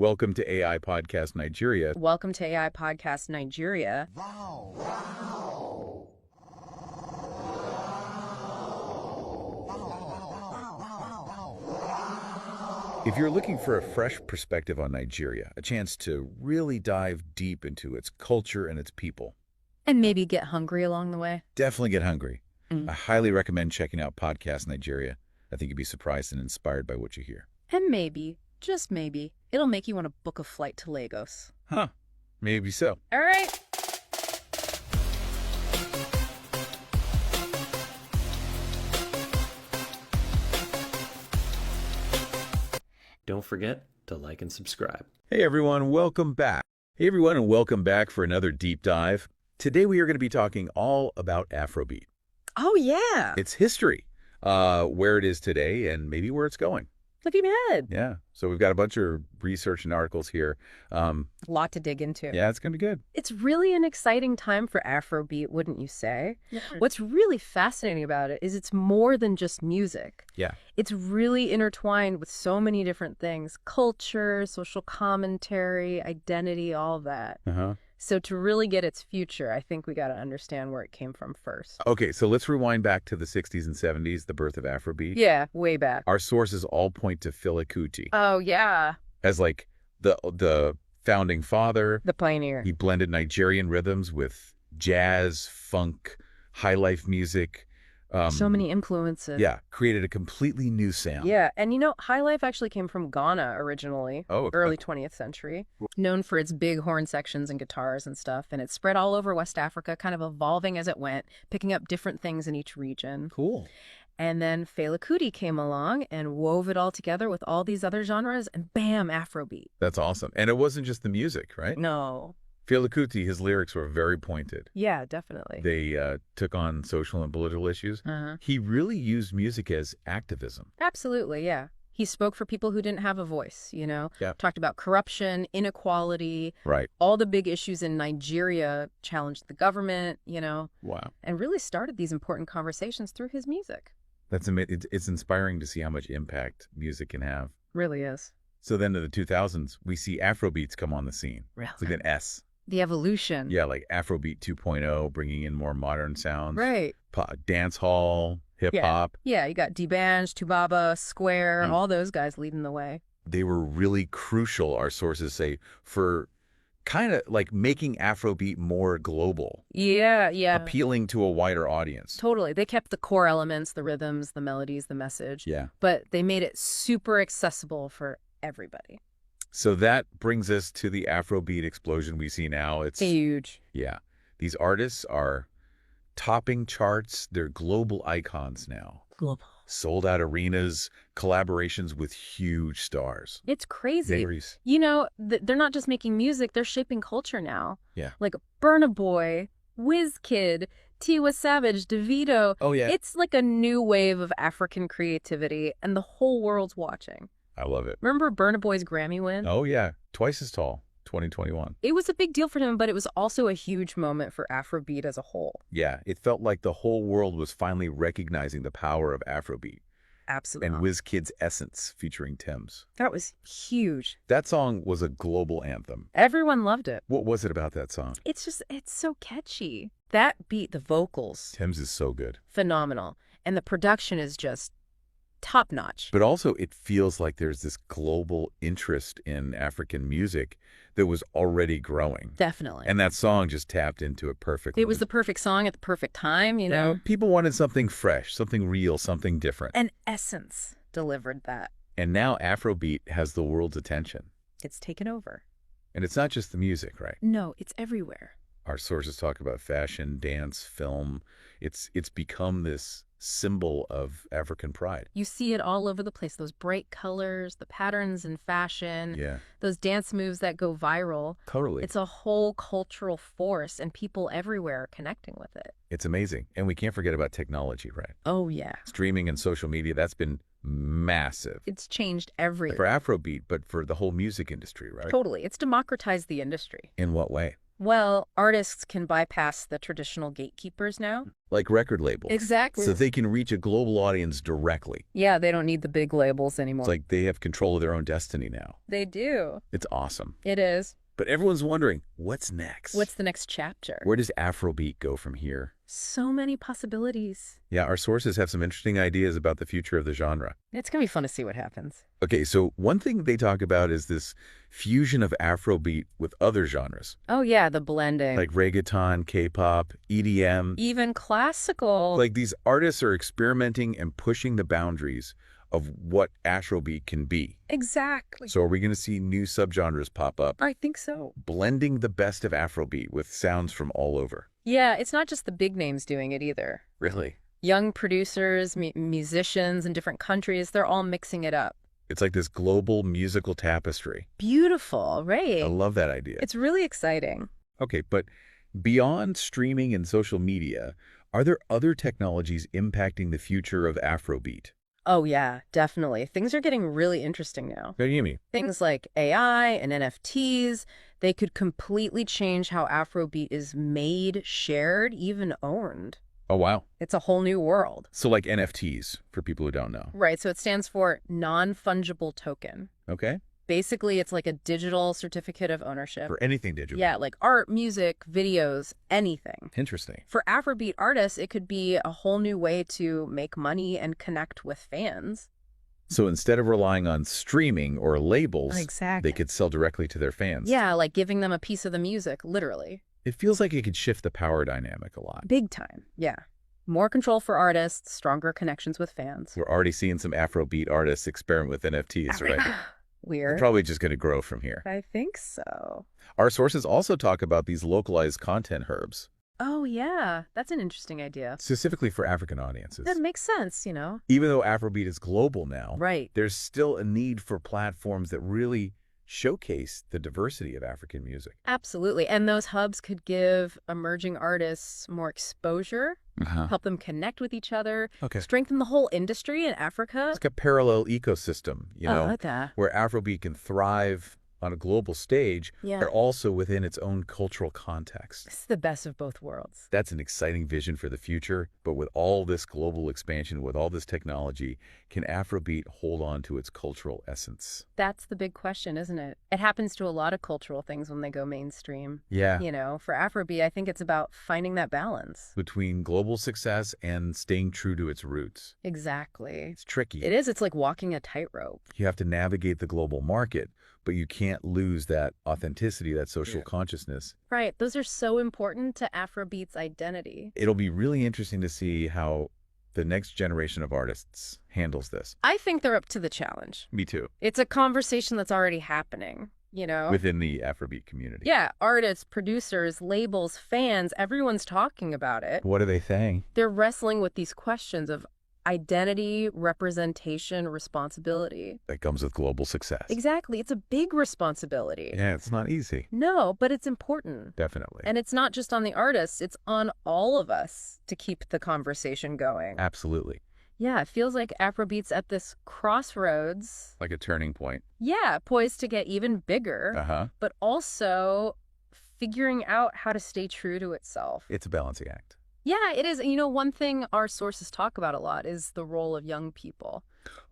Welcome to AI Podcast Nigeria. Welcome to AI Podcast Nigeria. Wow. Wow. If you're looking for a fresh perspective on Nigeria, a chance to really dive deep into its culture and its people, And maybe get hungry along the way. definitely get hungry. I highly recommend checking out Podcast Nigeria. I think you'd be surprised and inspired by what you hear. And maybe, just maybe, it'll make you want to book a flight to Lagos. Huh. Maybe so. All right. Don't forget to like and subscribe. Hey everyone, welcome back. Hey everyone, and welcome back for another deep dive. Today we are going to be talking all about Afrobeat. Oh, yeah. Its history, where it is today, and maybe where it's going. Look at me. Yeah. So we've got a bunch of research and articles here. A lot to dig into. Yeah, it's going to be good. It's really an exciting time for Afrobeat, wouldn't you say? What's really fascinating about it is it's more than just music. Yeah. It's really intertwined with so many different things. Culture, social commentary, identity, all of that. Uh-huh. So to really get its future, I think we got to understand where it came from first. Okay, so let's rewind back to the 60s and 70s, the birth of Afrobeat. Yeah, way back. Our sources all point to Fela Kuti Oh, yeah. as like the founding father. The pioneer. He blended Nigerian rhythms with jazz, funk, high life music. So many influences. Yeah, created a completely new sound. Yeah, and you know, High Life actually came from Ghana originally, Oh, okay. early 20th century, known for its big horn sections and guitars and stuff, and it spread all over West Africa, kind of evolving as it went, picking up different things in each region. Cool. And then Fela Kuti came along and wove it all together with all these other genres, and bam, Afrobeat. That's awesome. And it wasn't just the music, right? No. Fela Kuti, his lyrics were very pointed. Yeah, definitely. They took on social and political issues. Uh-huh. He really used music as activism. Absolutely, yeah. He spoke for people who didn't have a voice, you know? Yeah. Talked about corruption, inequality, Right. all the big issues in Nigeria, challenged the government, you know, Wow. and really started these important conversations through his music. That's amazing. It's inspiring to see how much impact music can have. Really is. So then in the 2000s, we see Afrobeats come on the scene. Really. It's like an S. The evolution. Yeah, like Afrobeat 2.0, bringing in more modern sounds. Right. Dance hall, hip hop. Yeah, you got D'banj, Tubaba, Square, all those guys leading the way. They were really crucial, our sources say, for kind of like making Afrobeat more global, Yeah, yeah. appealing to a wider audience. Totally. They kept the core elements, the rhythms, the melodies, the message. Yeah. But they made it super accessible for everybody. So that brings us to the Afrobeat explosion we see now. It's Huge. Yeah. These artists are topping charts. They're global icons now. Global. Sold out arenas, collaborations with huge stars. It's crazy. Varies. You know, they're not just making music, they're shaping culture now. Yeah. Like Burna Boy, Wizkid, Tiwa Savage, Davido. Oh, yeah. It's like a new wave of African creativity, and the whole world's watching. I love it. Remember Burna Boy's Grammy win? Oh, yeah. Twice as tall, 2021. It was a big deal for him, but it was also a huge moment for Afrobeat as a whole. Yeah. It felt like the whole world was finally recognizing the power of Afrobeat Absolutely. and Wizkid's Essence featuring Thames. That was huge. That song was a global anthem. Everyone loved it. What was it about that song? It's so catchy. That beat, the vocals, Thames is so good. phenomenal. And the production is just top notch. But also it feels like there's this global interest in African music that was already growing. Definitely. And that song just tapped into it perfectly. It was the perfect song at the perfect time, you know? People wanted something fresh, something real, something different. And Essence delivered that. And now Afrobeat has the world's attention. It's taken over. And it's not just the music, right? No, it's everywhere. Our sources talk about fashion, dance, film. It's become this symbol of African pride. You see it all over the place. Those bright colors, the patterns in fashion, Yeah, those dance moves that go viral. totally. It's a whole cultural force, and people everywhere are connecting with it. It's amazing. And we can't forget about technology, right? Oh, yeah. Streaming and social media, that's been massive. It's changed everything. For Afrobeat, but for the whole music industry, right? Totally. It's democratized the industry. In what way? Well, artists can bypass the traditional gatekeepers now. Like record labels. Exactly. So they can reach a global audience directly. Yeah, they don't need the big labels anymore. It's like they have control of their own destiny now. They do. It's awesome. It is. But everyone's wondering, what's next? What's the next chapter? Where does Afrobeat go from here? So many possibilities. Yeah, our sources have some interesting ideas about the future of the genre. It's going to be fun to see what happens. Okay, so one thing they talk about is this fusion of Afrobeat with other genres. Oh, yeah, the blending. Like reggaeton, K-pop, EDM. Even classical. Like these artists are experimenting and pushing the boundaries of what Afrobeat can be. Exactly. So are we going to see new subgenres pop up? I think so. Blending the best of Afrobeat with sounds from all over. Yeah, it's not just the big names doing it either. Really? Young producers, musicians in different countries, they're all mixing it up. It's like this global musical tapestry. Beautiful, right? I love that idea. It's really exciting. Okay, but beyond streaming and social media, are there other technologies impacting the future of Afrobeat? Oh, yeah, definitely. Things are getting really interesting now. What do you mean? Things like AI and NFTs, they could completely change how Afrobeat is made, shared, even owned. Oh, wow. It's a whole new world. So like NFTs, for people who don't know. Right, so it stands for non-fungible token. Okay. Basically, it's like a digital certificate of ownership. For anything digital. Yeah, like art, music, videos, anything. Interesting. For Afrobeat artists, it could be a whole new way to make money and connect with fans. So instead of relying on streaming or labels, Exactly. they could sell directly to their fans. Yeah, like giving them a piece of the music, literally. It feels like it could shift the power dynamic a lot. Big time, yeah. More control for artists, stronger connections with fans. We're already seeing some Afrobeat artists experiment with NFTs, right? Weird. Probably just going to grow from here. I think so. Our sources also talk about these localized content herbs, Oh, yeah. That's an interesting idea. specifically for African audiences. That makes sense, you know? Even though Afrobeat is global now, Right. there's still a need for platforms that really showcase the diversity of African music. Absolutely. And those hubs could give emerging artists more exposure, help them connect with each other, Okay. strengthen the whole industry in Africa. It's like a parallel ecosystem, you I know, like that. where Afrobeat can thrive on a global stage, Yeah. but also within its own cultural context. It's the best of both worlds. That's an exciting vision for the future, but with all this global expansion, with all this technology, can Afrobeat hold on to its cultural essence? That's the big question, isn't it? It happens to a lot of cultural things when they go mainstream. Yeah. You know, for Afrobeat, I think it's about finding that balance. Between global success and staying true to its roots. Exactly. It's tricky. It is. It's like walking a tightrope. You have to navigate the global market, but you can't lose that authenticity, that social consciousness. Right. Those are so important to Afrobeat's identity. It'll be really interesting to see how the next generation of artists handles this. I think they're up to the challenge. Me too. It's a conversation that's already happening, you know? Within the Afrobeat community. Yeah, artists, producers, labels, fans, everyone's talking about it. What are they saying? They're wrestling with these questions of identity, representation, responsibility. That comes with global success. Exactly. It's a big responsibility. Yeah, it's not easy. No, but it's important. Definitely. And it's not just on the artists, it's on all of us to keep the conversation going. Absolutely. Yeah, it feels like Afrobeat's at this crossroads. Like a turning point. Yeah, poised to get even bigger, Uh-huh. but also figuring out how to stay true to itself. It's a balancing act. Yeah, it is. You know, one thing our sources talk about a lot is the role of young people,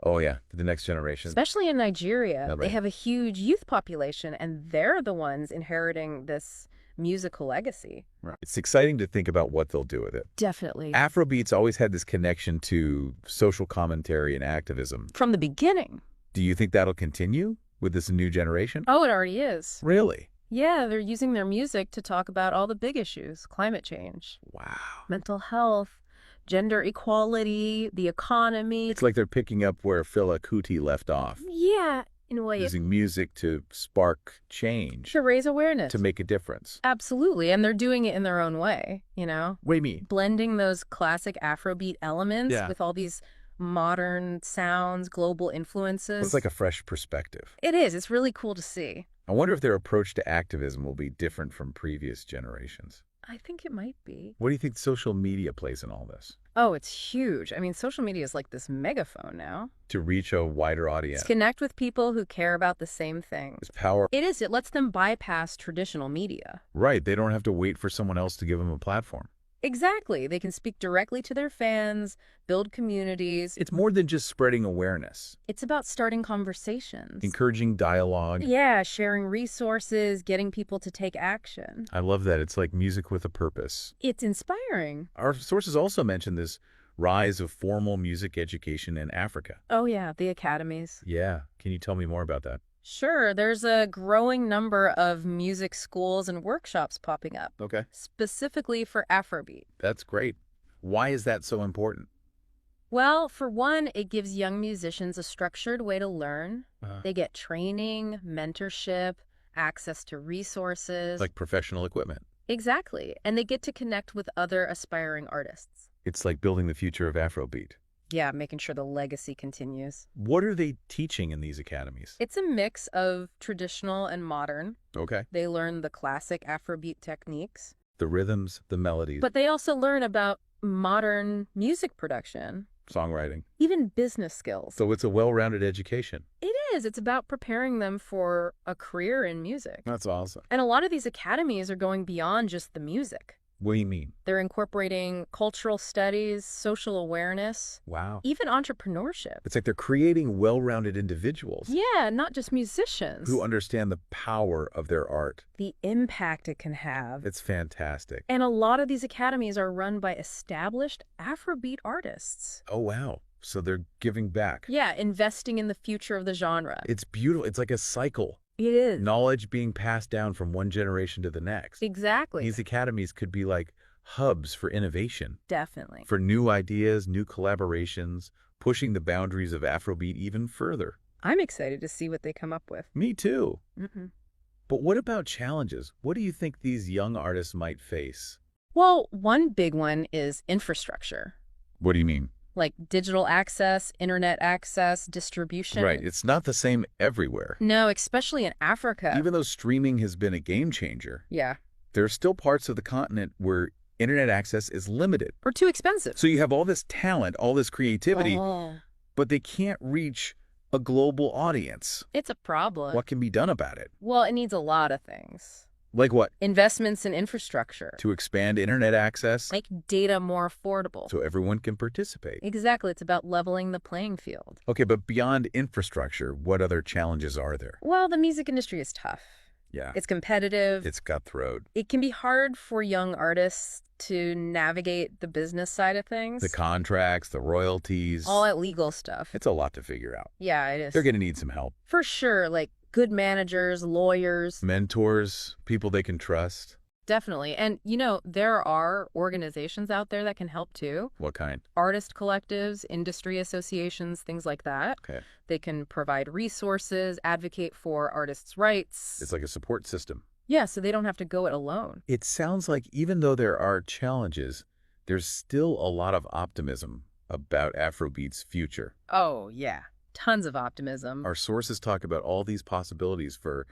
Oh, yeah. The next generation. especially in Nigeria. Yeah, They right. have a huge youth population, and they're the ones inheriting this musical legacy. Right. It's exciting to think about what they'll do with it. Definitely. Afrobeat's always had this connection to social commentary and activism. From the beginning. Do you think that'll continue with this new generation? Oh, it already is. Really? Yeah, they're using their music to talk about all the big issues: climate change, Wow. mental health, gender equality, the economy. It's like they're picking up where Fela Kuti left off, Yeah, in a way, using music to spark change, to raise awareness. to make a difference. Absolutely, and they're doing it in their own way, you know? Wait, me. Blending those classic Afrobeat elements Yeah. with all these modern sounds, global influences. It's like a fresh perspective. It is. It's really cool to see. I wonder if their approach to activism will be different from previous generations. I think it might be. What do you think social media plays in all this? Oh, it's huge. I mean, social media is like this megaphone now. To reach a wider To audience. connect with people who care about the same things. It's power. It is. It lets them bypass traditional media. Right. They don't have to wait for someone else to give them a platform. Exactly. They can speak directly to their fans, build communities. It's more than just spreading awareness, It's about starting conversations. encouraging dialogue. Yeah, sharing resources, getting people to take action. I love that. It's like music with a purpose. It's inspiring. Our sources also mention this rise of formal music education in Africa. Oh, yeah, the academies. Yeah. Can you tell me more about that? Sure, there's a growing number of music schools and workshops popping up, Okay. specifically for Afrobeat. That's great. Why is that so important? Well, for one, it gives young musicians a structured way to learn. Uh, They get training, mentorship, access to resources. like professional equipment. Exactly. And they get to connect with other aspiring artists. It's like building the future of Afrobeat. Yeah, making sure the legacy continues. What are they teaching in these academies? It's a mix of traditional and modern. Okay. They learn the classic Afrobeat techniques, The rhythms, the melodies, but they also learn about modern music production, songwriting. even business skills. So it's a well-rounded education. It is. It's about preparing them for a career in music. That's awesome. And a lot of these academies are going beyond just the music. What do you mean? They're incorporating cultural studies, social awareness, Wow. even entrepreneurship. It's like they're creating well-rounded individuals Yeah, not just musicians. who understand the power of their art. The impact it can have. It's fantastic. And a lot of these academies are run by established Afrobeat artists. Oh, wow. So they're giving back. Yeah, investing in the future of the genre. It's beautiful. It's like a cycle. It is. Knowledge being passed down from one generation to the next. Exactly. These academies could be like hubs for innovation, Definitely. for new ideas, new collaborations, pushing the boundaries of Afrobeat even further. I'm excited to see what they come up with. Me too. Mm-hmm. But what about challenges? What do you think these young artists might face? Well, one big one is infrastructure, What do you mean? like digital access, internet access, distribution. Right. It's not the same everywhere. No, especially in Africa. Even though streaming has been a game changer, Yeah. there are still parts of the continent where internet access is limited. Or too expensive. So you have all this talent, all this creativity, Oh, but they can't reach a global audience. it's a problem. What can be done about it? Well, it needs a lot of things. Like what? Investments in infrastructure. To expand internet access Make data more affordable. so everyone can participate. Exactly. It's about leveling the playing field. Okay, but beyond infrastructure, what other challenges are there? Well, the music industry is tough. Yeah, It's competitive. it's cutthroat. It can be hard for young artists to navigate the business side of things. The contracts, the royalties. All that legal stuff. It's a lot to figure out. Yeah, it is. They're going to need some help. For sure, like good managers, lawyers. Mentors, people they can trust. Definitely. And, there are organizations out there that can help too. What kind? Artist collectives, industry associations, things like that. Okay. They can provide resources, advocate for artists' rights. It's like a support system. Yeah, so they don't have to go it alone. It sounds like even though there are challenges, there's still a lot of optimism about Afrobeat's future. Oh, yeah. Tons of optimism. Our sources talk about all these possibilities for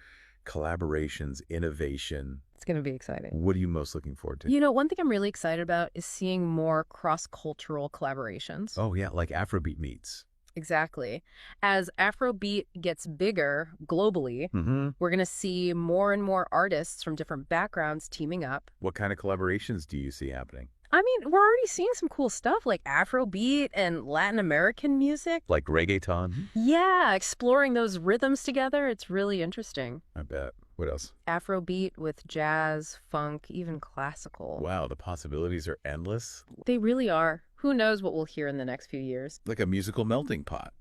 collaborations, innovation. It's going to be exciting. What are you most looking forward to? One thing I'm really excited about is seeing more cross-cultural collaborations. Oh, yeah, like Afrobeat meets. Exactly. As Afrobeat gets bigger globally, Mm-hmm. we're going to see more and more artists from different backgrounds teaming up. What kind of collaborations do you see happening? I mean, we're already seeing some cool stuff like Afrobeat and Latin American music. Like reggaeton? Yeah, exploring those rhythms together. It's really interesting. I bet. What else? Afrobeat with jazz, funk, even classical. Wow, the possibilities are endless. They really are. Who knows what we'll hear in the next few years? Like a musical melting pot.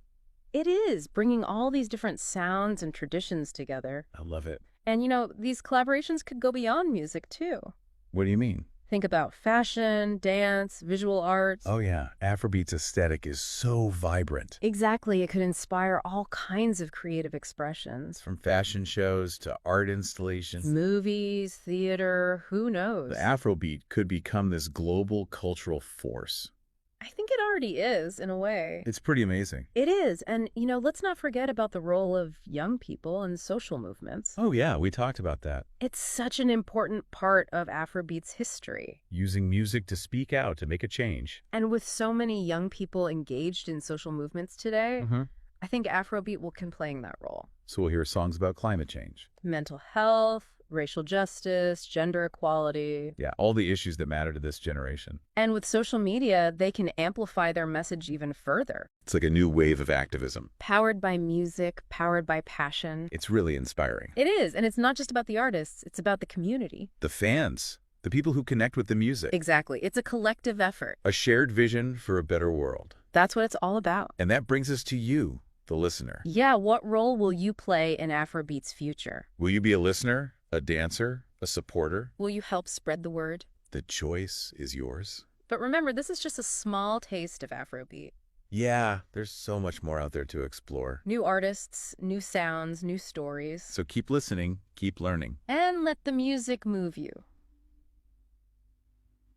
It is, bringing all these different sounds and traditions together. I love it. And, these collaborations could go beyond music, too. What do you mean? Think about fashion, dance, visual arts. Oh, yeah. Afrobeat's aesthetic is so vibrant. Exactly. It could inspire all kinds of creative expressions. From fashion shows to art installations. Movies, theater, who knows? The Afrobeat could become this global cultural force. I think it already is, in a way. It's pretty amazing. It is. And, let's not forget about the role of young people in social movements. Oh yeah, we talked about that. It's such an important part of Afrobeat's history. Using music to speak out, to make a change. And with so many young people engaged in social movements today, Mm-hmm. I think Afrobeat will keep playing that role. So we'll hear songs about climate change. Mental health, racial justice, gender equality. Yeah, all the issues that matter to this generation. And with social media, they can amplify their message even further. It's like a new wave of activism. Powered by music, powered by passion. It's really inspiring. It is, and it's not just about the artists, it's about the community. The fans, the people who connect with the music. Exactly. It's a collective effort. A shared vision for a better world. That's what it's all about. And that brings us to you, the listener. Yeah, what role will you play in Afrobeat's future? Will you be a listener, a dancer, a supporter? Will you help spread the word? The choice is yours. But remember, this is just a small taste of Afrobeat. Yeah, there's so much more out there to explore. New artists, new sounds, new stories. So keep listening, keep learning. And let the music move you.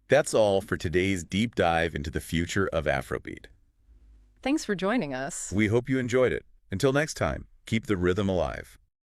That's all for today's deep dive into the future of Afrobeat. Thanks for joining us. We hope you enjoyed it. Until next time, keep the rhythm alive.